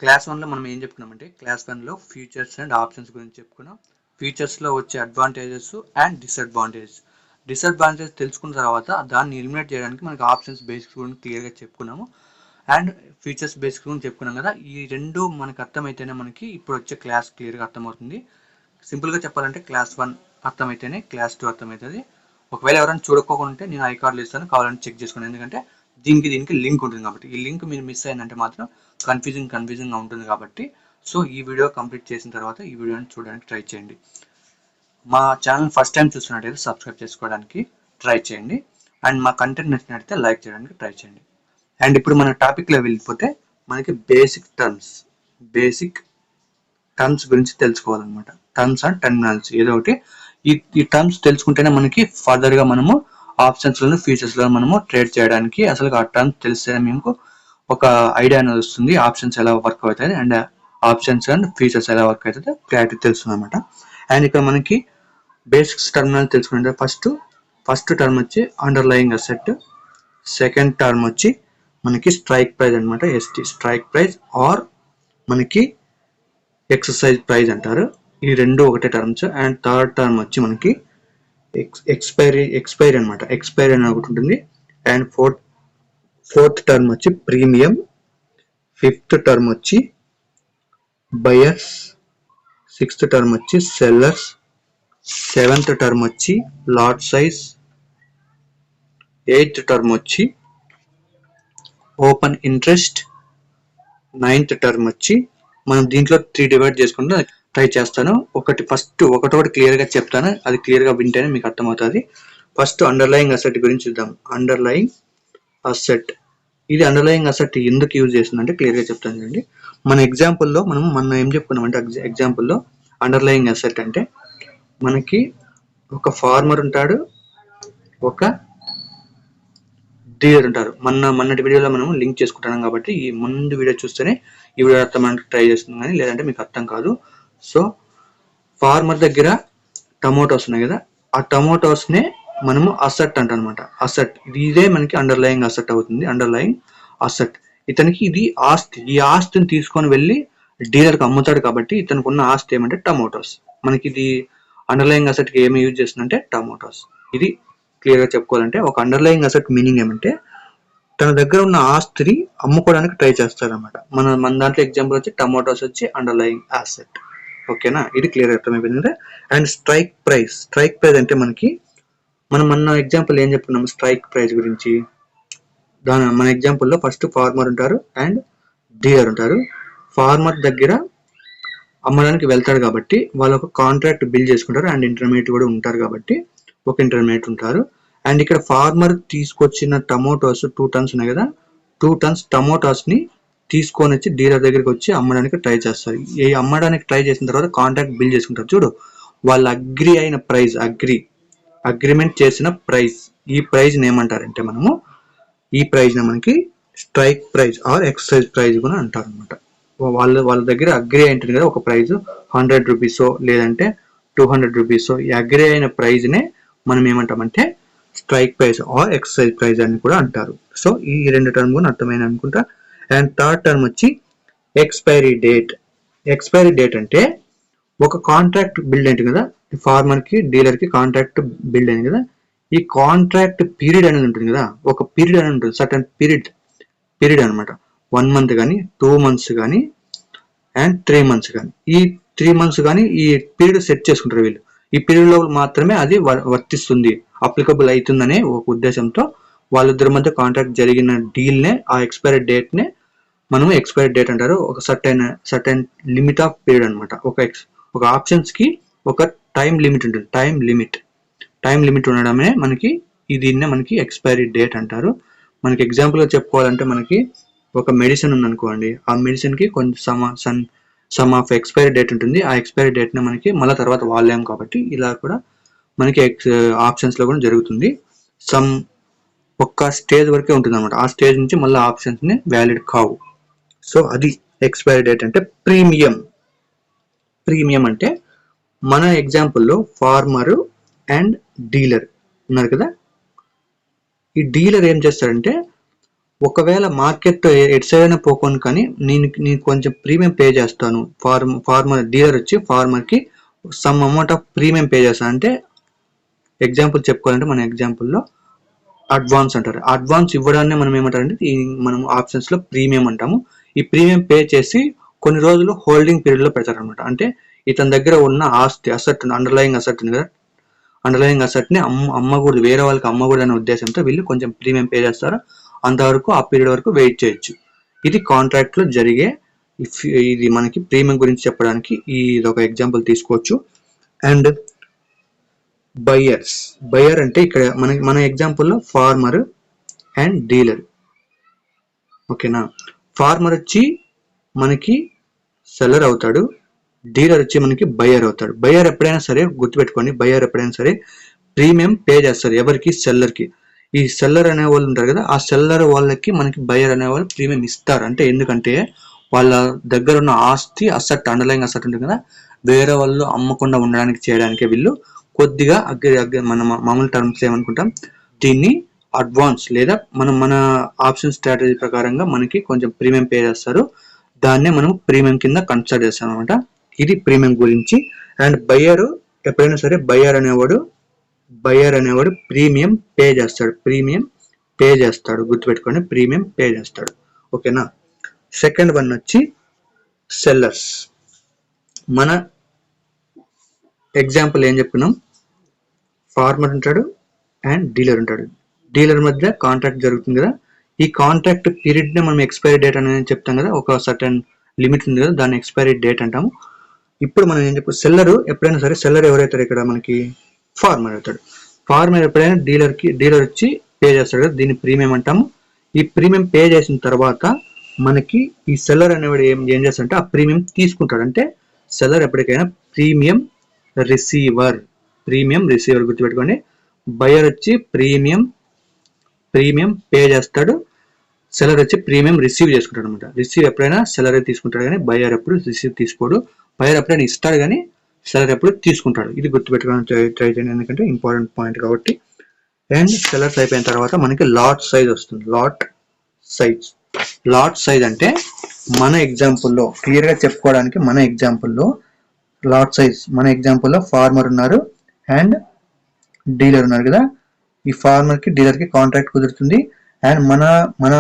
Class 1లో మనం ఏం చెప్పుకున్నామంటే class 1లో features and options గురించి చెప్పుకున్నాం. ఫీచర్స్లో వచ్చే అడ్వాంటేజెస్ అండ్ డిసడ్వాంటేజెస్ తెలుసుకున్న తర్వాత దాన్ని ఎలిమినేట్ చేయడానికి మనకి ఆప్షన్స్ బేసిక్స్ గురించి క్లియర్గా చెప్పుకున్నాము. అండ్ ఫీచర్స్ బేసిక్స్ గురించి చెప్పుకున్నాం కదా. ఈ రెండు మనకు అర్థమైతేనే మనకి ఇప్పుడు వచ్చే క్లాస్ క్లియర్గా అర్థమవుతుంది. సింపుల్గా చెప్పాలంటే క్లాస్ 1 అర్థమైతేనే క్లాస్ 2 అర్థమవుతుంది. ఒకవేళ ఎవరైనా చూడకపోకుంటే నేను ఐ కార్డులు ఇస్తాను, కావాలంటే చెక్ చేసుకోండి. ఎందుకంటే దీనికి లింక్ ఉంటుంది కాబట్టి, ఈ లింక్ మీరు మిస్ అయిందంటే మాత్రం కన్ఫ్యూజింగ్గా ఉంటుంది కాబట్టి. సో ఈ వీడియో కంప్లీట్ చేసిన తర్వాత ఈ వీడియోని చూడడానికి ట్రై చేయండి. మా ఛానల్ ఫస్ట్ టైం చూస్తున్నట్టయితే సబ్స్క్రైబ్ చేసుకోవడానికి ట్రై చేయండి. అండ్ మా కంటెంట్ నచ్చినట్టయితే లైక్ చేయడానికి ట్రై చేయండి. అండ్ ఇప్పుడు మన టాపిక్లో వెళ్ళిపోతే మనకి బేసిక్ టర్మ్స్ గురించి తెలుసుకోవాలన్నమాట. టర్మ్స్ అండ్ టర్మినాలజీ ఏదో ఒకటి. ఈ టర్మ్స్ తెలుసుకుంటేనే మనకి ఫర్దర్గా మనము ఆప్షన్స్లో ఫీచర్స్లో మనము ట్రేడ్ చేయడానికి అసలు ఆ టర్మ్స్ తెలిస్తే మీకు ఒక ఐడియా అనేది వస్తుంది. ఆప్షన్స్ ఎలా వర్క్ అవుతాయి అండ్ ఆప్షన్స్ అండ్ ఫీచర్స్ ఎలా వర్క్ అవుతుందో క్లారిటీ తెలుస్తుంది అనమాట. అండ్ ఇక్కడ మనకి బేసిక్స్ టర్మినాలజీ తెలుసుకుంటే ఫస్ట్ టర్మ్ వచ్చి అండర్లయింగ్ అసెట్, సెకండ్ టర్మ్ వచ్చి మనకి స్ట్రైక్ ప్రైస్ అనమాట, స్ట్రైక్ ప్రైస్ ఆర్ మనకి ఎక్సర్సైజ్ ప్రైస్ అంటారు. ఈ రెండు ఒకటే టర్మ్స్. అండ్ థర్డ్ టర్మ్ వచ్చి మనకి ఎక్స్పైరీ అనమాట, ఎక్స్పైరీ అని ఒకటి ఉంటుంది. అండ్ ఫోర్త్ టర్మ్ వచ్చి ప్రీమియం, ఫిఫ్త్ టర్మ్ వచ్చి బయర్స్, సిక్స్త్ టర్మ్ వచ్చి సెల్లర్స్, సెవెంత్ టర్మ్ వచ్చి లాట్ సైజ్, ఎయిత్ టర్మ్ వచ్చి ఓపెన్ ఇంట్రెస్ట్, నైన్త్ టర్మ్ వచ్చి మనం దీంట్లో 3 డివైడ్ చేసుకుంటూ ట్రై చేస్తాను. ఒకటొకటి క్లియర్గా చెప్తాను, అది క్లియర్గా వింటేనే మీకు అర్థమవుతుంది. ఫస్ట్ అండర్లయింగ్ అసెట్ గురించి చూద్దాం. అండర్లయింగ్ అసెట్, ఇది అండర్లయింగ్ అసెట్ ఎందుకు యూజ్ చేస్తుందంటే క్లియర్గా చెప్తాను చూడండి. మన ఎగ్జాంపుల్లో మనం ఏం చెప్పుకున్నామంటే ఎగ్జాంపుల్లో అండర్లయింగ్ అసెట్ అంటే మనకి ఒక ఫార్మర్ ఉంటాడు, ఒక డీలర్ ఉంటారు. మొన్నటి వీడియోలో మనం లింక్ చేసుకుంటున్నాం కాబట్టి ఈ ముందు వీడియో చూస్తేనే ఈ వీడియో అర్థమడానికి ట్రై చేస్తుంది, కానీ లేదంటే మీకు అర్థం కాదు. సో ఫార్మర్ దగ్గర టమోటోస్ ఉన్నాయి కదా, ఆ టమోటోస్నే మనము అసెట్ అంటాం అనమాట. అసెట్ ఇదే మనకి అండర్లయింగ్ అసెట్ అవుతుంది. అండర్లయింగ్ అసెట్ ఇతనికి ఇది ఆస్తి. ఈ ఆస్తిని తీసుకొని వెళ్ళి డీలర్కి అమ్ముతాడు కాబట్టి ఇతనికి ఉన్న ఆస్తి ఏమంటే టమోటోస్. మనకి ఇది అండర్లయింగ్ అసెట్కి ఏమి యూజ్ చేస్తుందంటే టమోటోస్. ఇది క్లియర్గా చెప్పుకోవాలంటే ఒక అండర్లయింగ్ అసెట్ మీనింగ్ ఏమంటే తన దగ్గర ఉన్న ఆస్తిని అమ్ముకోవడానికి ట్రై చేస్తారనమాట. మన దాంట్లో ఎగ్జాంపుల్ వచ్చి టమోటోస్ వచ్చి అండర్లయింగ్ అసెట్. ఓకేనా, ఇది క్లియర్ అర్థమైపోయింది. అండ్ స్ట్రైక్ ప్రైస్ అంటే మనకి మన ఎగ్జాంపుల్ ఏం చెప్పుకున్నాము స్ట్రైక్ ప్రైస్ గురించి. మన ఎగ్జాంపుల్లో ఫస్ట్ ఫార్మర్ ఉంటారు అండ్ డీలర్ ఉంటారు. ఫార్మర్ దగ్గర అమ్మడానికి వెళ్తాడు కాబట్టి వాళ్ళు ఒక కాంట్రాక్ట్ బిల్ చేసుకుంటారు. అండ్ ఇంటర్మీడియట్ కూడా ఉంటారు కాబట్టి ఒక ఇంటర్మీడియట్ ఉంటారు. అండ్ ఇక్కడ ఫార్మర్ తీసుకొచ్చిన టమోటోస్ 2 టన్స్ ఉన్నాయి కదా, 2 టన్స్ టమోటాస్ ని తీసుకొని వచ్చి డీలర్ దగ్గరికి వచ్చి అమ్మడానికి ట్రై చేస్తారు. ఈ అమ్మడానికి ట్రై చేసిన తర్వాత కాంట్రాక్ట్ బిల్ చేసుకుంటారు చూడు, వాళ్ళు అగ్రి అయిన ప్రైస్, అగ్రిమెంట్ చేసిన ప్రైస్, ఈ ప్రైజ్ ఏమంటారంటే మనము ఈ ప్రైజ్ మనకి strike price or exercise price కూడా అంటారు అనమాట. వాళ్ళ దగ్గర అగ్రి అయింటుంది కదా ఒక ప్రైజ్, 100 రూపీసో లేదంటే 200 రూపీసో, ఈ అగ్రి అయిన ప్రైజ్ నే మనం ఏమంటామంటే strike price or exercise price అని కూడా అంటారు. సో ఈ రెండు టర్మ్ కూడా అర్థమైన అనుకుంటా. అండ్ థర్డ్ టర్మ్ వచ్చి ఎక్స్పైరీ డేట్ అంటే ఒక కాంట్రాక్ట్ బిల్డ్ అయింది కదా, ఫార్మర్ కి డీలర్ కి కాంట్రాక్ట్ బిల్డ్ అయింది కదా, ఈ కాంట్రాక్ట్ పీరియడ్ అనేది ఉంటుంది కదా, ఒక పీరియడ్ అనేది ఉంటుంది, సర్టన్ పీరియడ్ అనమాట. 1 మంత్ కానీ 2 మంత్స్ కానీ అండ్ 3 మంత్స్ కానీ, ఈ 3 మంత్స్ కానీ ఈ పీరియడ్ సెట్ చేసుకుంటారు వీళ్ళు. ఈ పీరియడ్ లో మాత్రమే అది వర్తిస్తుంది, అప్లికబుల్ అవుతుందనే ఒక ఉద్దేశంతో వాళ్ళిద్దరి మధ్య కాంట్రాక్ట్ జరిగిన డీల్ నే, ఆ ఎక్స్పైరీ డేట్ నే మనము ఎక్స్పైరీ డేట్ అంటారు. ఒక సర్టెన్ లిమిట్ ఆఫ్ పీరియడ్ అనమాట. ఒక ఆప్షన్స్ కి ఒక టైం లిమిట్ ఉంటుంది. టైం లిమిట్ ఉండడమే దీన్నే మనకి ఎక్స్పైరీ డేట్ అంటారు. మనకి ఎగ్జాంపుల్ గా చెప్పుకోవాలంటే మనకి ఒక మెడిసిన్ ఉందనుకోండి, ఆ మెడిసిన్ కి కొంచెం సమ్ ఆఫ్ ఎక్స్పైరీ డేట్ ఉంటుంది. ఆ ఎక్స్పైరీ డేట్ ని మనకి మళ్ళీ తర్వాత వాడలేము కాబట్టి ఇలా కూడా మనకి ఆప్షన్స్ లో కూడా జరుగుతుంది. ఒక్క స్టేజ్ వరకే ఉంటుంది అనమాట, ఆ స్టేజ్ నుంచి మళ్ళీ ఆప్షన్స్ ని వ్యాలిడ్ కావు. సో అది ఎక్స్పైరీ డేట్ అంటే. ప్రీమియం అంటే మన ఎగ్జాంపుల్లో ఫార్మర్ అండ్ డీలర్ ఉన్నారు కదా, ఈ డీలర్ ఏం చేస్తాడంటే ఒకవేళ మార్కెట్ ఎటు సైడ్ అయినా పోకొని కానీ నేను కొంచెం ప్రీమియం పే చేస్తాను, ఫార్మర్ డీలర్ వచ్చి ఫార్మర్కి some amount of premium pay చేస్తాను అంటే, ఎగ్జాంపుల్ చెప్పుకోవాలంటే మన ఎగ్జాంపుల్లో అడ్వాన్స్ అంటారు. అడ్వాన్స్ ఇవ్వడాన్ని మనం ఏమంటారంటే మనం ఆప్షన్స్లో ప్రీమియం అంటాము. ఈ ప్రీమియం పే చేసి కొన్ని రోజులు హోల్డింగ్ పీరియడ్లో పెడతారనమాట. అంటే ఇతని దగ్గర ఉన్న ఆస్తి అసెట్, అండర్లయింగ్ అసెట్ ఉంది కదా, అండర్లయింగ్ అసెట్ని అమ్మకూడదు, వేరే వాళ్ళకి అమ్మకూడదు అనే ఉద్దేశంతో వీళ్ళు కొంచెం ప్రీమియం పే చేస్తారు. అంతవరకు ఆ పీరియడ్ వరకు వెయిట్ చేయొచ్చు. ఇది కాంట్రాక్ట్లో జరిగే, ఇది మనకి ప్రీమియం గురించి చెప్పడానికి ఇది ఒక ఎగ్జాంపుల్ తీసుకోవచ్చు. అండ్ బయర్ అంటే ఇక్కడ మన ఎగ్జాంపుల్లో ఫార్మర్ అండ్ డీలర్. ఓకేనా, ఫార్మర్ వచ్చి మనకి సెల్లర్ అవుతాడు, డీలర్ వచ్చి మనకి బయర్ అవుతాడు. బయర్ ఎప్పుడైనా సరే గుర్తుపెట్టుకోండి, బయర్ ఎప్పుడైనా సరే ప్రీమియం పే చేస్తారు. ఎవరికి? సెల్లర్కి. ఈ సెల్లర్ అనే వాళ్ళు ఉంటారు కదా, ఆ సెల్లర్ వాళ్ళకి మనకి బయర్ అనే వాళ్ళు ప్రీమియం ఇస్తారు. అంటే ఎందుకంటే వాళ్ళ దగ్గర ఉన్న ఆస్తి అసెట్, అండర్లైన్ అసెట్ ఉంటుంది కదా, వేరే వాళ్ళు అమ్మకుండా ఉండడానికి చేయడానికి వీళ్ళు కొద్దిగా మన మామూలు టర్మ్స్ ఏమనుకుంటాం, దీన్ని అడ్వాన్స్ లేదా మన ఆప్షన్ స్ట్రాటజీ ప్రకారంగా మనకి కొంచెం ప్రీమియం పే చేస్తారు. దాన్నే మనం ప్రీమియం కింద కన్సిడర్ చేస్తాం అనమాట. ఇది ప్రీమియం గురించి. అండ్ బయర్ ఎప్పుడైనా సరే బయర్ అనేవాడు ప్రీమియం పే చేస్తాడు, గుర్తుపెట్టుకోండి, ప్రీమియం పే చేస్తాడు. ఓకేనా. సెకండ్ వన్ వచ్చి సెల్లర్స్. మన ఎగ్జాంపుల్ ఏం చెప్పుకున్నాం, ఫార్మర్ ఉంటాడు అండ్ డీలర్ ఉంటాడు. డీలర్ మధ్య కాంట్రాక్ట్ జరుగుతుంది కదా, ఈ కాంట్రాక్ట్ పీరియడ్ నే మనం ఎక్స్పైరీ డేట్ అనేది చెప్తాం కదా, ఒక సర్టన్ లిమిట్ ఉంది కదా, దాన్ని ఎక్స్పైరీ డేట్ అంటాము. ఇప్పుడు మనం ఏం చెప్పు, సెల్లర్ ఎప్పుడైనా సరే, సెల్లర్ ఎవరైతారు ఇక్కడ మనకి, ఫార్మర్ అవుతాడు. ఫార్మర్ ఎప్పుడైనా డీలర్ వచ్చి పే చేస్తాడు కదా, దీన్ని ప్రీమియం అంటాము. ఈ ప్రీమియం పే చేసిన తర్వాత మనకి ఈ సెల్లర్ అనేవాడు ఏం చేస్తాడంటే ఆ ప్రీమియం తీసుకుంటాడు. అంటే సెల్లర్ ఎప్పటికైనా ప్రీమియం రిసీవర్ గుర్తుపెట్టుకోండి. బయర్ వచ్చి ప్రీమియం పే చేస్తాడు, సెల్లర్ వచ్చి ప్రీమియం రిసీవ్ చేసుకుంటాడు అనమాట. రిసీవ్ ఎప్పుడైనా సెల్లర్ తీసుకుంటాడు కానీ బయర్ ఎప్పుడు రిసీవ్ తీసుకోడు. బయర్ ఎప్పుడైనా ఇస్తాడు కానీ సెల్లర్ ఎప్పుడు తీసుకుంటాడు. ఇది గుర్తుపెట్టుకోవడానికి ట్రై చేయండి, ఎందుకంటే ఇంపార్టెంట్ పాయింట్ కాబట్టి. అండ్ సెల్లర్స్ అయిపోయిన తర్వాత మనకి లాట్ సైజ్ వస్తుంది. లాట్ సైజ్ అంటే మన ఎగ్జాంపుల్లో క్లియర్గా చెప్పుకోవడానికి, మన ఎగ్జాంపుల్లో లాట్ సైజ్, మన ఎగ్జాంపుల్లో ఫార్మర్ ఉన్నారు అండ్ డీలర్ ఉన్నారు కదా, ఈ ఫార్మర్కి డీలర్కి కాంట్రాక్ట్ కుదురుతుంది. అండ్ మన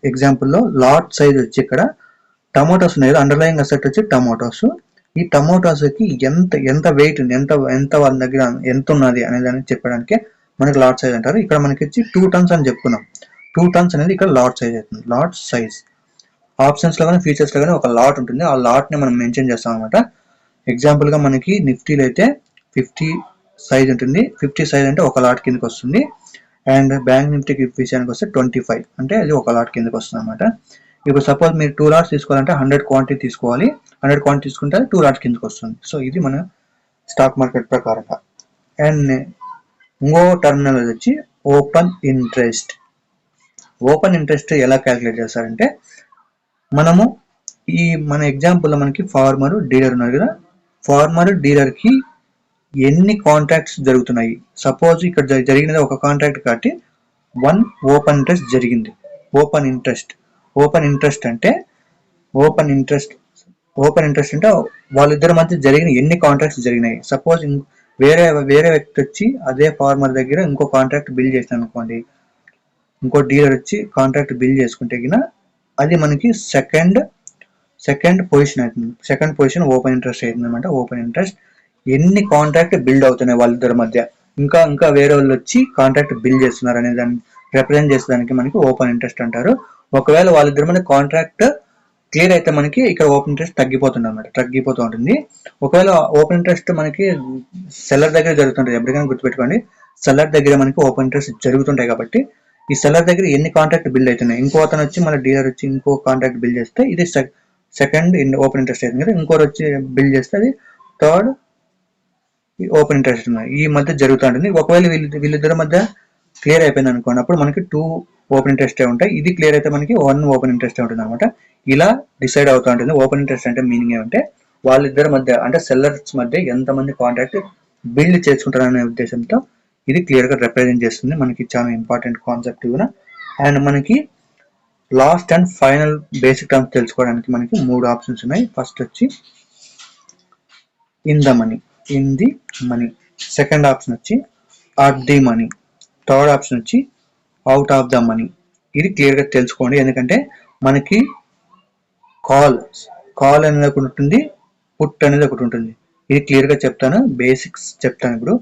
ఎగ్జాంపుల్లో లాట్ సైజ్ వచ్చి ఇక్కడ టమోటాస్ ఉన్నాయి కదా, అండర్లయింగ్ అసెట్ వచ్చి టమోటాస్. ఈ టమోటాస్కి ఎంత వెయిట్ ఉంది, ఎంత వాళ్ళ దగ్గర ఎంత ఉన్నది అనే దాన్ని చెప్పడానికి మనకి లాట్ సైజ్ అంటారు. ఇక్కడ మనకి వచ్చి 2 tons అని చెప్పుకున్నాం. 2 tons అనేది ఇక్కడ లాట్ సైజ్ అవుతుంది. లాట్ సైజ్ ఆప్షన్స్ లో కానీ ఫీచర్స్ లో కానీ ఒక లాట్ ఉంటుంది, ఆ లాట్ ని మనం మెన్షన్ చేస్తాం అనమాట. ఎగ్జాంపుల్ గా మనకి నిఫ్టీలో అయితే 50 సైజ్ ఉంటుంది. 50 సైజ్ అంటే ఒక లాట్ కిందకి వస్తుంది. అండ్ బ్యాంక్ నిఫ్టీకి విషయానికి వస్తే 25 అంటే అది ఒక లాట్ కిందకి వస్తుంది అనమాట. ఇప్పుడు సపోజ్ మీరు 2 లాట్స్ తీసుకోవాలంటే 100 క్వాంటిటీ తీసుకోవాలి. 100 క్వాంటిటీ తీసుకుంటే 2 లాట్స్ కిందకి వస్తుంది. సో ఇది మన స్టాక్ మార్కెట్ ప్రకారంగా. అండ్ ఇంకో టర్మినల్ వచ్చి ఓపెన్ ఇంట్రెస్ట్. ఓపెన్ ఇంట్రెస్ట్ ఎలా క్యాలిక్యులేట్ చేస్తారంటే, మనము మన ఎగ్జాంపుల్లో మనకి ఫార్మర్ డీలర్ ఉన్నారు కదా, ఫార్మర్ డీలర్ కి ఎన్ని కాంట్రాక్ట్స్ జరుగుతున్నాయి, సపోజ్ ఇక్కడ జరిగినది ఒక కాంట్రాక్ట్ కాబట్టి 1 ఓపెన్ ఇంట్రెస్ట్ జరిగింది. ఓపెన్ ఇంట్రెస్ట్ అంటే వాళ్ళిద్దరి మధ్య జరిగిన ఎన్ని కాంట్రాక్ట్స్ జరిగినాయి. సపోజ్ వేరే వ్యక్తి వచ్చి అదే ఫార్మర్ దగ్గర ఇంకో కాంట్రాక్ట్ బిల్ చేసినాను అనుకోండి, ఇంకో డీలర్ వచ్చి కాంట్రాక్ట్ బిల్ చేసుకుంటే గిన అది మనకి సెకండ్ పొజిషన్ అవుతుంది. సెకండ్ పొజిషన్ ఓపెన్ ఇంట్రెస్ట్ అవుతుంది అనమాట. ఓపెన్ ఇంట్రెస్ట్ ఎన్ని కాంట్రాక్ట్ బిల్డ్ అవుతున్నాయి వాళ్ళిద్దరి మధ్య, ఇంకా వేరే వాళ్ళు వచ్చి కాంట్రాక్ట్ బిల్ చేస్తున్నారు అనే దాన్ని రిప్రజెంట్ చేసేదానికి మనకి ఓపెన్ ఇంట్రెస్ట్ అంటారు. ఒకవేళ వాళ్ళిద్దరి మధ్య కాంట్రాక్ట్ క్లియర్ అయితే మనకి ఇక్కడ ఓపెన్ ఇంట్రెస్ట్ తగ్గిపోతూ ఉంటుంది. ఒకవేళ ఓపెన్ ఇంట్రెస్ట్ మనకి సెల్లర్ దగ్గర జరుగుతుంటుంది, ఎప్పటికైనా గుర్తుపెట్టుకోండి, సెల్లర్ దగ్గర మనకి ఓపెన్ ఇంట్రెస్ట్ జరుగుతుంటాయి. కాబట్టి ఈ సెల్లర్ దగ్గర ఎన్ని కాంట్రాక్ట్ బిల్ అవుతున్నాయి, ఇంకో అతను వచ్చి మన డీలర్ వచ్చి ఇంకో కాంట్రాక్ట్ బిల్ చేస్తే ఇది సెకండ్ ఓపెన్ ఇంట్రెస్ట్ అవుతుంది కదా, ఇంకోరు వచ్చి బిల్ చేస్తే అది థర్డ్ ఓపెన్ ఇంట్రెస్ట్ ఉన్నాయి. ఈ మధ్య జరుగుతూ ఉంటుంది. ఒకవేళ వీళ్ళిద్దరి మధ్య క్లియర్ అయిపోయింది అనుకోండి, అప్పుడు మనకి 2 ఓపెన్ ఇంట్రెస్ట్ ఉంటాయి. ఇది క్లియర్ అయితే మనకి 1 ఓపెన్ ఇంట్రెస్ట్ ఉంటుంది అనమాట. ఇలా డిసైడ్ అవుతూ ఉంటుంది. ఓపెన్ ఇంట్రెస్ట్ అంటే మీనింగ్ ఏమంటే వాళ్ళిద్దరి మధ్య అంటే సెల్లర్స్ మధ్య ఎంతమంది కాంట్రాక్ట్ బిల్డ్ చేసుకుంటారు అనే ఉద్దేశంతో ఇది క్లియర్ గా రిప్రజెంట్ చేస్తుంది. మనకి చాలా ఇంపార్టెంట్ కాన్సెప్ట్ కూడా. అండ్ మనకి last and final basic terms తెలుసుకోవడానికి మనకి 3 ఆప్షన్స్ ఉన్నాయి. ఫస్ట్ వచ్చి in the money, in the money. Second option వచ్చి at the money. Third option వచ్చి అవుట్ ఆఫ్ ద మనీ. ఇది క్లియర్గా తెలుసుకోండి, ఎందుకంటే మనకి కాల్ అనేది ఒకటి ఉంటుంది, పుట్ అనేది ఒకటి ఉంటుంది. ఇది క్లియర్గా చెప్తాను, బేసిక్స్ చెప్తాను ఇప్పుడు.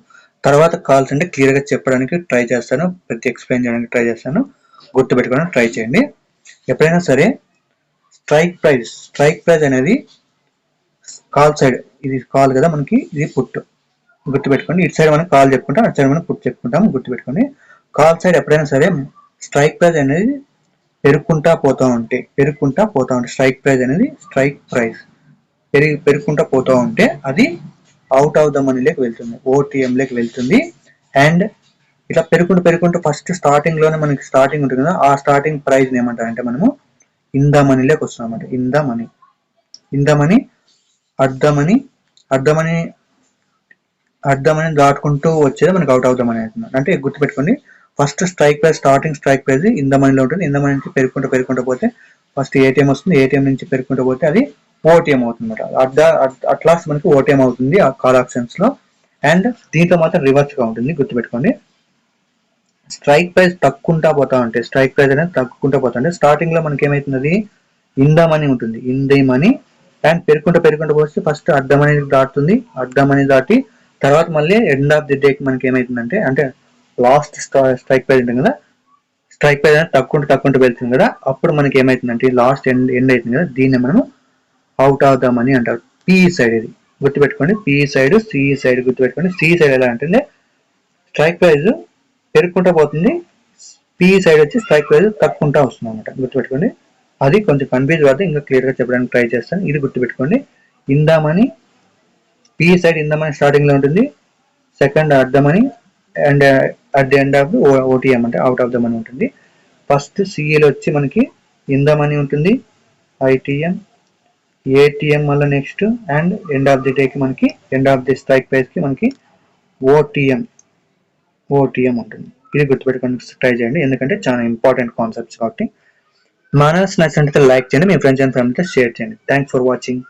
తర్వాత కాల్స్ అంటే క్లియర్గా చెప్పడానికి ట్రై చేస్తాను, ప్రతి ఎక్స్ప్లెయిన్ చేయడానికి ట్రై చేస్తాను. గుర్తుపెట్టుకోవడానికి ట్రై చేయండి. ఎప్పుడైనా సరే స్ట్రైక్ ప్రైస్ అనేది కాల్ సైడ్, ఇది కాల్ కదా మనకి, ఇది పుట్. గుర్తుపెట్టుకోండి, ఇటు సైడ్ మనం కాల్ చెప్పుకుంటాం, అటు సైడ్ మనం పుట్ చెప్పుకుంటాం. గుర్తుపెట్టుకోండి, కాల్ సైడ్ ఎప్పుడైనా సరే స్ట్రైక్ ప్రైస్ అనేది పెరుగుకుంటా పోతా ఉంటే స్ట్రైక్ ప్రైస్ పెరుగుకుంటా పోతా ఉంటే అది అవుట్ ఆఫ్ ద మనీలోకి వెళ్తుంది, ఓటీఎంలోకి వెళ్తుంది. అండ్ ఇట్లా పెరుగుకుంటూ ఫస్ట్ స్టార్టింగ్ లోనే మనకి స్టార్టింగ్ ఉంటుంది కదా, ఆ స్టార్టింగ్ ప్రైస్ ఏమంటారంటే మనము ఇన్ ద మనీలోకి వస్తున్నాం అన్నమాట. In the money at the money దాటుకుంటూ వచ్చేది మనకి అవుట్ ఆఫ్ ద మనీ అవుతుంది. అంటే గుర్తుపెట్టుకోండి, first starting strike price in the మనీలో ఉంటుంది. ఇన్ ద మనీ నుంచి పెరుగుకుంటూ పోతే ఫస్ట్ ఏటీఎం వస్తుంది, ఏటీఎం నుంచి పెరుగుకుంటూ పోతే అది ఓటీఎం అవుతుంది అనమాట. అట్ లాస్ట్ మనకి ఓటీఎం అవుతుంది ఆ కాల్ ఆప్షన్స్ లో. అండ్ దీంట్లో మాత్రం రివర్స్ గా ఉంటుంది, గుర్తుపెట్టుకోండి. స్ట్రైక్ ప్రైస్ తగ్గుకుంటా పోతా ఉంటే స్టార్టింగ్ లో మనకి ఏమైతుంది, ఇన్ ద మనీ ఉంటుంది, ఇన్ ది మనీ. అండ్ పెరుగుకుంటూ పోతే ఫస్ట్ అట్ ద మనీ దాటుతుంది, అట్ ద మనీ దాటి తర్వాత మళ్ళీ ఎండ్ ఆఫ్ ది డేకి మనకి ఏమైతుందంటే, అంటే లాస్ట్ స్ట్రైక్ ప్రైస్ ఉంటుంది కదా, స్ట్రైక్ ప్రైస్ అనేది తగ్గుకుంటూ వెళ్తుంది కదా, అప్పుడు మనకి ఏమైతుందంటే లాస్ట్ ఎండ్ అవుతుంది కదా, దీన్ని మనం అవుట్ ఆఫ్ ద మనీ అంటారు. పిఈ సైడ్ ఇది గుర్తుపెట్టుకోండి, పిఈ సైడ్, సిఈ సైడ్ గుర్తుపెట్టుకోండి. సిఈ సైడ్ ఎలా అంటే స్ట్రైక్ ప్రైస్ పెరుగుకుంటూ పోతుంది, పిఈ సైడ్ వచ్చి స్ట్రైక్ ప్రైస్ తగ్గుకుంటూ వస్తుంది అనమాట. గుర్తుపెట్టుకోండి, అది కొంచెం కన్ఫ్యూజ్ కాదు, ఇంకా క్లియర్ గా చెప్పడానికి ట్రై చేస్తాను. ఇది గుర్తుపెట్టుకోండి, in the money, PE side in the money starting లో ఉంటుంది, second at the money, and at the end of OTM అంటే అవుట్ ఆఫ్ ద మనీ ఉంటుంది. ఫస్ట్ సిఈలో వచ్చి మనకి ఇన్ ద మనీ ఉంటుంది, ఐటీఎం, ఏటీఎం మళ్ళీ next, and end of the డేకి మనకి end of the strike price కి మనకి ఓటీఎం ఉంటుంది. ఇది గుర్తుపెట్టుకోవడానికి ట్రై చేయండి, ఎందుకంటే చాలా ఇంపార్టెంట్ కాన్సెప్ట్స్ కాబట్టి. మన నచ్చినట్లయితే లైక్ చేయండి, మీ ఫ్రెండ్స్ అండ్ ఫ్యామిలీతో షేర్ చేయండి. Thanks for watching.